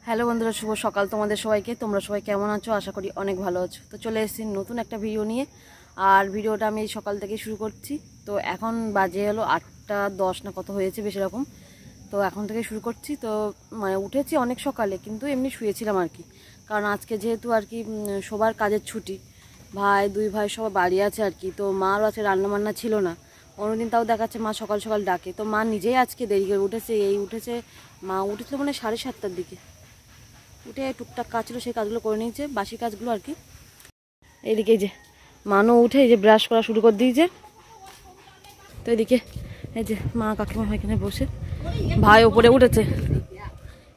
Hello বন্ধুরা, শুভ সকাল তোমাদের সবাইকে। তোমরা সবাই কেমন আছো? আশা করি অনেক ভালো আছো। তো চলে এসেছি নতুন একটা ভিডিও নিয়ে। আর ভিডিওটা আমি সকাল থেকে শুরু করছি। তো এখন বাজে হলো 8:10 না কত হয়েছে বেশি রকম। তো এখন থেকে শুরু করছি। তো মানে উঠেছি অনেক সকালে, কিন্তু এমনি শুয়েছিলাম আর কি। কারণ আজকে যেহেতু আর কি সবার কাজের ছুটি, দুই ভাই সবাই বাড়ি আছে আর কি। তো মারও আছে, রান্নাবান্না ছিল না। অন্যদিন তাও দেখাচ্ছে মা সকাল সকাল ডাকে। তো মা নিজেই আজকে দেরি করে উঠেছে। উঠেছে মা উঠেছিল মানে 7:30টার দিকে। উঠে টুকটাক কাজ ছিল, সেই কাজগুলো করে নিয়েছে, বাসি কাজগুলো আর কি। এইদিকে এই যে মানও উঠে এই যে ব্রাশ করা শুরু করে দিয়েছে। তো এদিকে এই যে মা কাকিমা এখানে বসে, ভাই ওপরে উঠেছে।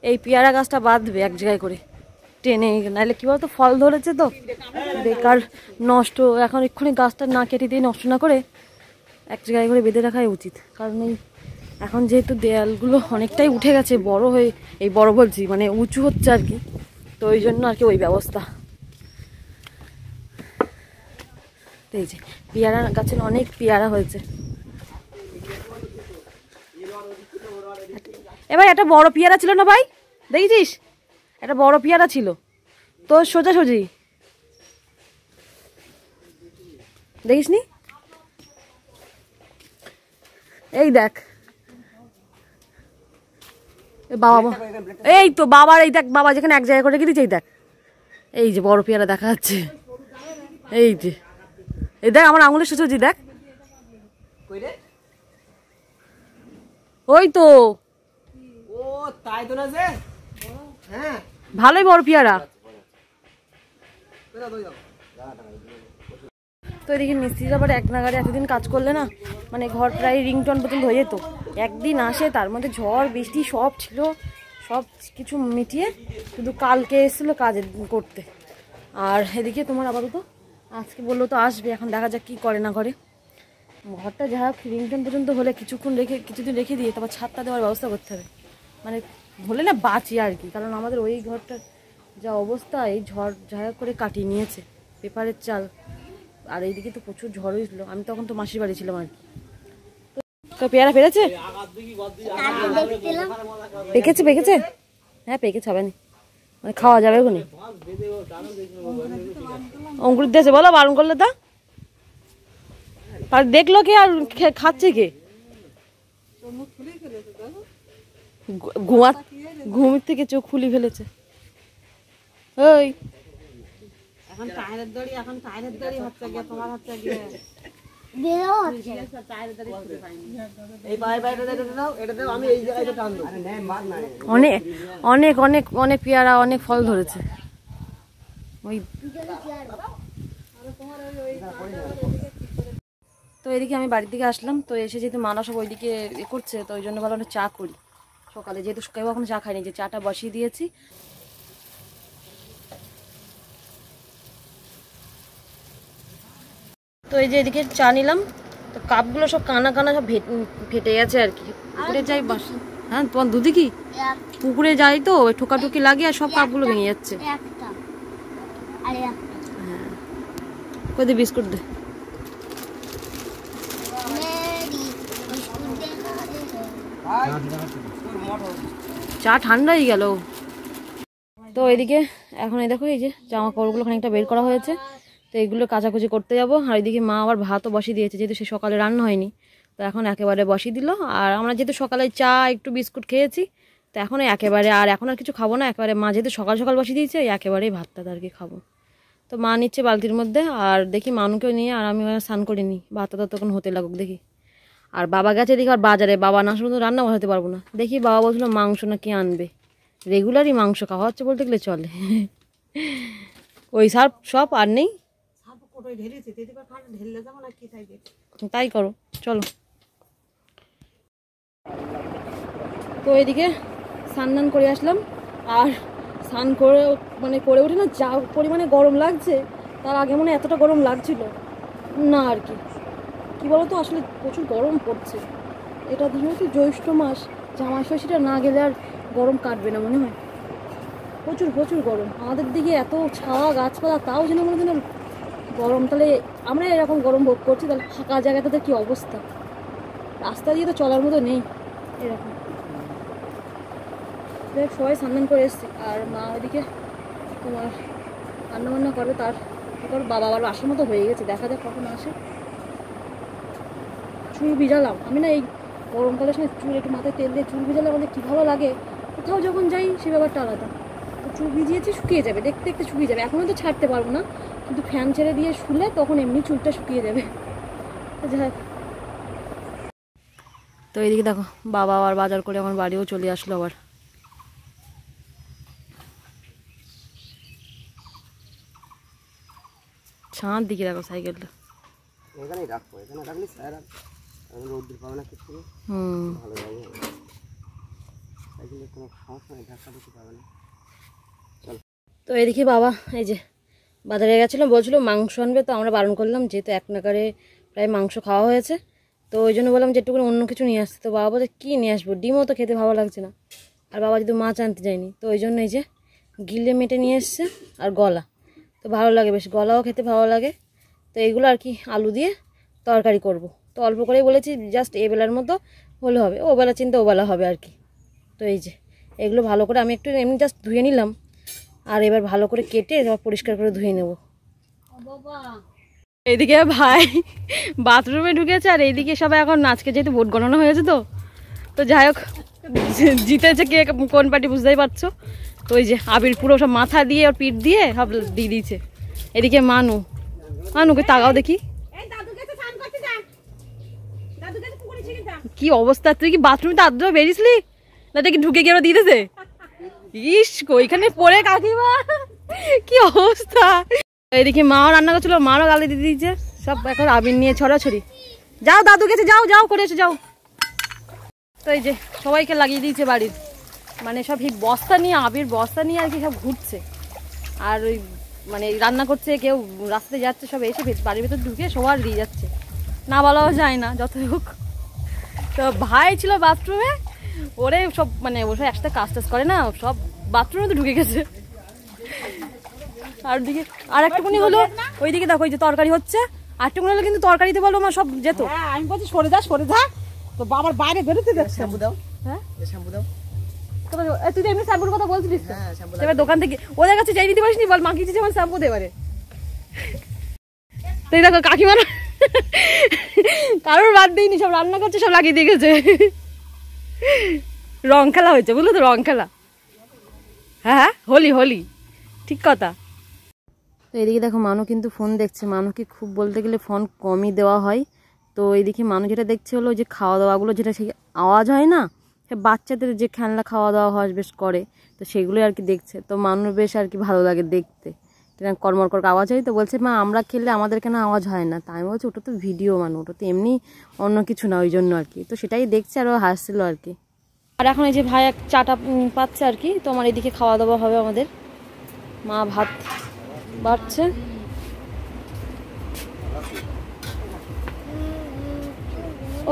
এই পেয়ারা গাছটা বাঁধবে এক জায়গায় করে টেনে, নাহলে কি বলতো ফল ধরেছে তো বেকার নষ্ট। এখন এক্ষুনি গাছটা না কেটে দিয়ে নষ্ট না করে এক জায়গায় করে বেঁধে রাখাই উচিত। কারণ এই এখন যেহেতু দেয়ালগুলো অনেকটাই উঠে গেছে, বড় হয়ে এই বড় বলছি মানে উঁচু হচ্ছে আর কি। তো ওই জন্য আর কি ওই ব্যবস্থা। এই যে পেয়ারা গাছের অনেক পেয়ারা হয়েছে। এবার একটা বড় পেয়ারা ছিল না ভাই, দেখেছিস? একটা বড় পেয়ারা ছিল তো সোজাসুজি, দেখিস নি? এই দেখ বাবা, এই তো বাবার, এই দেখ বাবা যেখানে এক জায়গায় করে রেখে দিয়েছে। এই দেখ, এই যে বড় পেয়ারা দেখা যাচ্ছে। এই যে এই দেখ আমার আঙুলের সোজাসুজি দেখ, ওই তো। ও তাই তো না যে, হ্যাঁ ভালোই বড় পেয়ারা। তো এদিকে মিস্ত্রির আবার এক নাগারে এতদিন কাজ করলে না, মানে ঘর প্রায় রিংটন পর্যন্ত হয়ে যেত। একদিন আসে, তার মধ্যে ঝড় বৃষ্টি সব ছিল, সব কিছু মিটিয়ে শুধু কালকে এসেছিলো কাজ করতে। আর এদিকে তোমার আপাতত আজকে বললো তো আসবে, এখন দেখা যাক কী করে না করে। ঘরটা যা হোক রিংটন পর্যন্ত হলে কিছুদিন রেখে দিয়ে তারপর ছাদটা দেওয়ার ব্যবস্থা করতে হবে। মানে হলে না বাঁচি আর কি, কারণ আমাদের ওই ঘরটার যা অবস্থা, এই ঝড় যা হোক করে কাটিয়ে নিয়েছে পেপারের চাল। আর এইদিকে তো প্রচুর ঝড় হয়েছিল, আমি তখন তো মাসির বাড়ি ছিলাম আর কি। তো পেয়ারা পেরেছে, পেকেছে হ্যাঁ পেকেছে, হবে না মানে খাওয়া যাবে ওখানে। অঙ্কুর দিয়েছে বলো, বারণ করলে তা তার দেখলো কে আর খাচ্ছে কে? ঘুম থেকে চোখ খুলি ফেলেছে। ওই এখন টায়ারের দড়ি, এখন টায়ারের দড়ি হচ্ছে গিয়ে তোমার হচ্ছে গিয়ে অনেক অনেক অনেক অনেক পেয়ারা, অনেক ফল ধরেছে। ওই তো এদিকে আমি বাড়ির দিকে আসলাম। তো এসে যেহেতু মানা সব ওইদিকে করছে, তো ওই জন্য ভালো একটা চা করি সকালে, যেহেতু কেউ এখন চা খায়নি, যে চাটা বসিয়ে দিয়েছি। তো এই যে এদিকে চা নিলাম। তো কাপগুলো সব কানা কানা সব ফেটে গেছে আর কি। পুকুরে যাই বাস, হ্যাঁ তোমার দুধি কি পুকুরে যাই তো ওই ঠোকাঠুকি লাগে আর সব কাপগুলো ভেঙে যাচ্ছে। হ্যাঁ কই দে বিস্কুট দে। চা ঠান্ডা হয়ে গেল। তো এদিকে এখন এই দেখো, এই যে জামা কাপড়গুলো খানিকটা বের করা হয়েছে, তো এইগুলো কাচাকুচি করতে যাবো। আর এইদিকে মা আবার ভাতও বসিয়ে দিয়েছে, যেহেতু সে সকালে রান্না হয়নি, তো এখন একেবারে বসিয়ে দিল। আর আমরা যেহেতু সকালে চা একটু বিস্কুট খেয়েছি, তো এখন একেবারে আর এখন আর কিছু খাবো না, একেবারে মা যেহেতু সকাল সকাল বসিয়ে দিয়েছে একেবারেই ভাতটা আর কি খাবো। তো মা নিচ্ছে বালতির মধ্যে, আর দেখি মানুকেও নিয়ে, আর আমি স্নান করে নিই, ভাতটা ততক্ষণ হতে লাগুক দেখি। আর বাবা গেছে দেখি আর বাজারে, বাবা না শুধু রান্না বসাতে পারবো না। দেখি বাবা বলছিল মাংস না কি আনবে, রেগুলারই মাংস খাওয়া হচ্ছে বলতে গেলে চলে। ওই সার সব আর নেই, তাই করো চলো। তো এদিকে স্নান করে আসলাম। আর স্নান করে মানে করে উঠে না যা পরিমাণে গরম লাগছে, তার আগে মনে এতটা গরম লাগছিল না আর কি। কি বলতো আসলে প্রচুর গরম পড়ছে। এটা ধরো তো জ্যৈষ্ঠ মাস, জামাই ষষ্ঠীটা না গেলে আর গরম কাটবে না মনে হয়। প্রচুর প্রচুর গরম আমাদের দিকে, এত ছাওয়া গাছপালা, তাও যেন মনে হয় গরম। তাহলে আমরা এরকম গরম ভোগ করছি, তাহলে ফাঁকা জায়গাটাতে কি অবস্থা? রাস্তা দিয়ে তো চলার মতো নেই এরকম। দেখ সবাই স্নান করে এসেছি, আর মা ওইদিকে তোমার রান্নাবান্না করবে। তারপর বাবা আবার আসার মতো হয়ে গেছে, দেখা যাক কখন আসে। চুল ভিজালাম আমি না, এই গরমকালের সময় চুল একটু মাথায় তেল দিয়ে চুল ভিজালে আমাদের কী ভালো লাগে। কোথাও যখন যাই সে ব্যাপারটা আলাদা। তো চুল ভিজিয়েছি, শুকিয়ে যাবে, দেখতে দেখতে শুকিয়ে যাবে। এখনও তো ছাড়তে পারবো না, কিন্তু ফ্যান ছেড়ে দিয়ে শুলে তখন এমনি চুলটা শুকিয়ে যাবে। যাই, তো এইদিকে দেখো বাবা আবার বাজার করে আমার বাড়িও চলে আসলো আবার। ছাঁদ দিকে দেখো সাইকেলটা। এখানেই রাখবো, এখানে রাখলে স্যার রোদ্দুর পাবে না কিছু। ভালো লাগে, সাইকেলের কোনো সমস্যা নেই, ধাক্কা দিতে পাবে না। তো এদিকে বাবা এই যে বাজারে গেছিলো, বলছিলো মাংস আনবে, তো আমরা বারণ করলাম, যেহেতু এক নাগারে প্রায় মাংস খাওয়া হয়েছে, তো ওই জন্য বললাম যে একটুখানি অন্য কিছু নিয়ে আসতে। তো বাবা বলছে কী নিয়ে আসবো, ডিমও তো খেতে ভালো লাগছে না, আর বাবা যদি মাছ আনতে যায়নি, তো ওই জন্য এই যে গিলে মেটে নিয়ে এসছে আর গলা। তো ভালো লাগে বেশ, গলাও খেতে ভালো লাগে। তো এইগুলো আর কি আলু দিয়ে তরকারি করব। তো অল্প করেই বলেছি, জাস্ট এবেলার মতো হলে হবে, ওবেলা চিন্তা ওবেলা হবে আর কি। তো এই যে এগুলো ভালো করে আমি একটু এমনি জাস্ট ধুয়ে নিলাম, আর এবার ভালো করে কেটে এবার পরিষ্কার করে ধুয়ে নেব। এইদিকে ভাই বাথরুমে ঢুকেছে, আর এইদিকে সবাই এখন আজকে যেহেতু ভোট গণনা হয়েছে, তো যাই হোক জিতেছে কে কোন পার্টি বুঝতেই পারছো। তো ওই যে আবির পুরো সব মাথা দিয়ে ওর পিঠ দিয়ে সব দিয়ে দিয়েছে। এদিকে মানুকে তাকাও দেখি কি অবস্থা। তুই কি বাথরুমে তো আদ্র বেরিয়েছিলি না, কি ঢুকে গিয়ে দিয়ে দিতেছে? ইস ওইখানে পড়ে কাকিমা কি অবস্থা। এদিকে মাও রান্না করছিল, মারও গালি দিয়ে দিয়েছে, সব এখন আবির নিয়ে ছড়াছড়ি। যাও দাদু গেছে, যাও যাও করে এসে যাও। তো এই যে সবাইকে লাগিয়ে দিয়েছে বাড়ির, মানে সব এই বস্তা নিয়ে, আবির বস্তা নিয়ে আর কি সব ঘুরছে, আর ওই মানে রান্না করছে, কেউ রাস্তায় যাচ্ছে, সব এসে বাড়ির ভেতর ঢুকে সবার দিয়ে যাচ্ছে, না বলাও যায় না যত হোক। তো ভাই ছিল বাথরুমে, ওরে সব মানে ওসব একসাথে কাজ টাজ করে না, সব বাথরুমে তো ঢুকে গেছে। আর দিকে আর একটুকুনি হলো, ওইদিকে দেখো ওই যে তরকারি হচ্ছে, আর একটুকুনি হলো কিন্তু তরকারিতে বলো আমার সব যেত। আমি বলছি সরে যা, তো বাবার বাইরে বেরোতে দেখছি। শ্যাম্পু দাও, হ্যাঁ শ্যাম্পু দাও। তুই তো এমনি শ্যাম্পুর কথা বলছিলিস, এবার দোকান থেকে ওদের কাছে চাই নিতে পারিস নি, বল মাখিয়েছিস যেমন শ্যাম্পু দেবারে। তুই দেখো কাকিমার কারোর বাদ দিইনি, সব রান্না করছে, সব লাগিয়ে দিয়ে গেছে। রং খেলা হয়েছে বুঝলো তো, রং খেলা। হ্যাঁ হোলি ঠিক কথা। তো এদিকে দেখো মানু কিন্তু ফোন দেখছে, মানুকে খুব বলতে গেলে ফোন কমই দেওয়া হয়। তো এইদিকে মানু যেটা দেখছে হলো যে খাওয়া দাওয়াগুলো, যেটা সেই আওয়াজ হয় না, বাচ্চাদের যে খেলনা খাওয়া দাওয়া হয় বেশ করে, তো সেগুলোই আর কি দেখছে। তো মানুষ বেশ আর কি ভালো লাগে দেখতে, কর্মর আওয়াজ হয়। তো বলছে মা আমরা খেললে আমাদের কেন আওয়াজ হয় না? তাই আমি বলছি ওটা তো ভিডিও, ওটা তো এমনি অন্য কিছু না, ওই জন্য আর কি। তো সেটাই দেখছে আর ও হাসছিল আর কি। আর এখন এই যে ভাই এক চাটা পাচ্ছে আর কি। তো আমার এদিকে খাওয়া দাওয়া হবে, আমাদের মা ভাত বাড়ছে।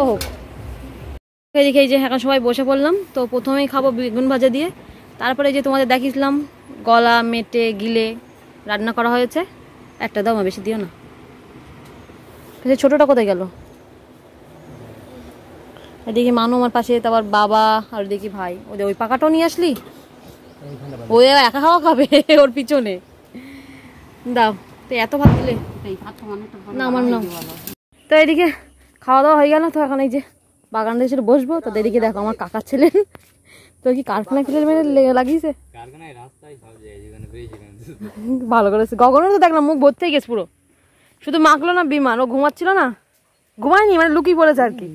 ও এদিকে এই যে এখন সবাই বসে পড়লাম। তো প্রথমেই খাবো বেগুন ভাজা দিয়ে, তারপরে যে তোমাদের দেখিয়েছিলাম গলা মেটে গিলে রান্না করা হয়েছে। একটা দাও, বেশি দিও না। ছোটটা কোথায় গেল? এদিকে মানু আমার পাশে, তারপর বাবা, আর ওদিকে ভাই। ওই পাকাটাও নিয়ে আসলি, ও একা খাওয়া খাবে ওর পিছনে। দাও তো, এত ভাত দিলে না আমার না। তো এদিকে খাওয়া দাওয়া হয়ে গেল। তো এখন এই যে বাগানটা এসে বসবো। তো এদিকে দেখো আমার কাকার ছেলে, তো কি কারখানা ফেলে মেরে লাগিয়েছে, ভালো করেছে। গগনেরও তো দেখলাম মুখ ভর্তি গেছে পুরো, শুধু মাখলো না বিমান, ও ঘুমাচ্ছিল না, ঘুমায়নি মানে লুকিয়ে পড়েছে আর কি।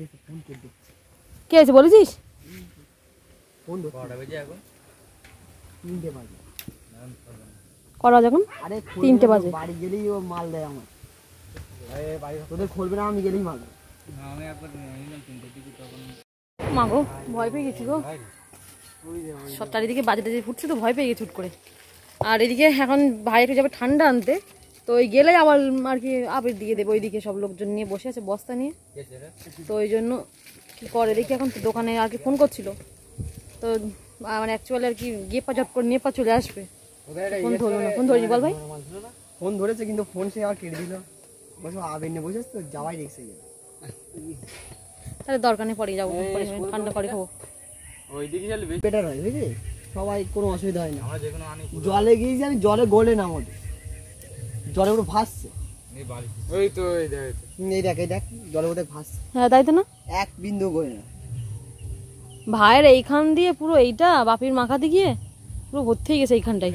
কে আছে বলেছিস? করা যখন 3টে বাজে, বাড়ি গেলেই ও মাল দেয় আমার, তোদের খুলবে না, আমি গেলেই মাল। মাগো ভয় পেয়ে গেছি গো, সব চারিদিকে বাজে টাজে ফুটছে, তো ভয় পেয়ে গেছি হুট করে। আর এদিকে এখন ভাই একটু যাবে ঠান্ডা আনতে, তো ওই গেলেই আবার আর কি আবির দিয়ে দেবে। ওইদিকে সব লোকজন নিয়ে বসে আছে বস্তা নিয়ে, তো ওই জন্য কি করে দেখি। এখন তো দোকানে আর কি ফোন করছিল, তো মানে অ্যাকচুয়ালি আর কি গিয়ে ঝট করে নিয়ে চলে আসবে। ফোন ধরলো না, ফোন ধরেছি বল ভাই। ফোন ধরেছে কিন্তু ফোন সে আর কেটে দিল, বসে আবির নিয়ে বসে তো যাওয়াই দেখছে। তাহলে দরকার নেই, পরে যাবো, ঠান্ডা করে খাবো। বেটার হয় বুঝলি, সবাই কোনো অসুবিধা হয় না। জলে গিয়েছি আমি, জলে গলে না আমাদের, জলে পুরো ভাসছে। ওই তো এই দেখ জলের মধ্যে ভাসছে। হ্যাঁ তাই তো না, এক বিন্দু গলে না। ভাইয়ের এইখান দিয়ে পুরো এইটা বাপির মাখাতে গিয়ে পুরো ভর্তি হয়ে গেছে এইখানটাই।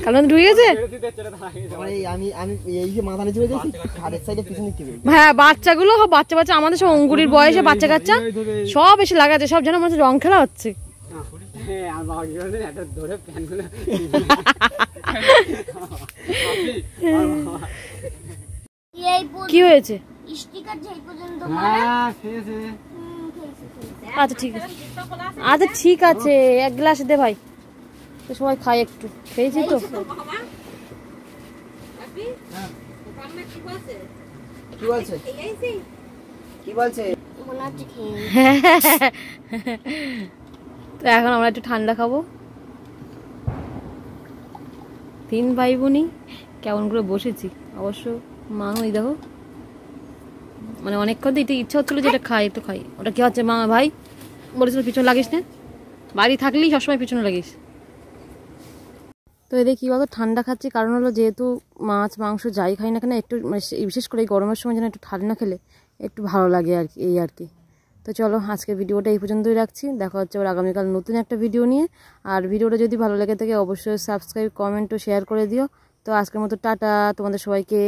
কারণ ঢুকে গেছে। আমি এই যে মাথা নিচে রেখেছি, ঘাড়ের সাইডে পিছনে কি বলবো? হ্যাঁ বাচ্চাগুলো সব বাচ্চা আমাদের সব অঙ্কুরির বয়সে বাচ্চা কাচ্চা সব এসে লাগাচ্ছে, সব যেন মনে রং খেলা হচ্ছে। কি হয়েছে? আচ্ছা ঠিক আছে, আচ্ছা ঠিক আছে, এক গ্লাস দে ভাই, তো সবাই খাই একটু, খেয়েছি তো। কি বলছে কি বলছে? তো এখন আমরা একটু ঠান্ডা খাবো। 3 ভাই বোনই কেমন করে বসেছি, অবশ্য মাও এই দেখো, মানে অনেকক্ষণ তো এটা ইচ্ছা হচ্ছিল যে এটা খাই, একটু খাই। ওটা কি হচ্ছে মা ভাই বলেছিল পিছনে লাগিস না, বাড়ি থাকলেই সবসময় পিছনে লাগিস। তো এদের কী বলতো ঠান্ডা খাচ্ছি, কারণ হলো যেহেতু মাছ মাংস যাই খাই না কেন একটু মানে বিশেষ করে এই গরমের সময় যেন একটু ঠান্ডা খেলে একটু ভালো লাগে আর কি, এই আর কি। তো চলো আজকের ভিডিওটা এই পর্যন্তই রাখছি, দেখা হচ্ছে আবার আগামীকাল নতুন একটা ভিডিও নিয়ে। আর ভিডিওটা যদি ভালো লেগে থাকে অবশ্যই সাবস্ক্রাইব, কমেন্ট ও শেয়ার করে দিও। তো আজকের মতো টাটা তোমাদের সবাইকে।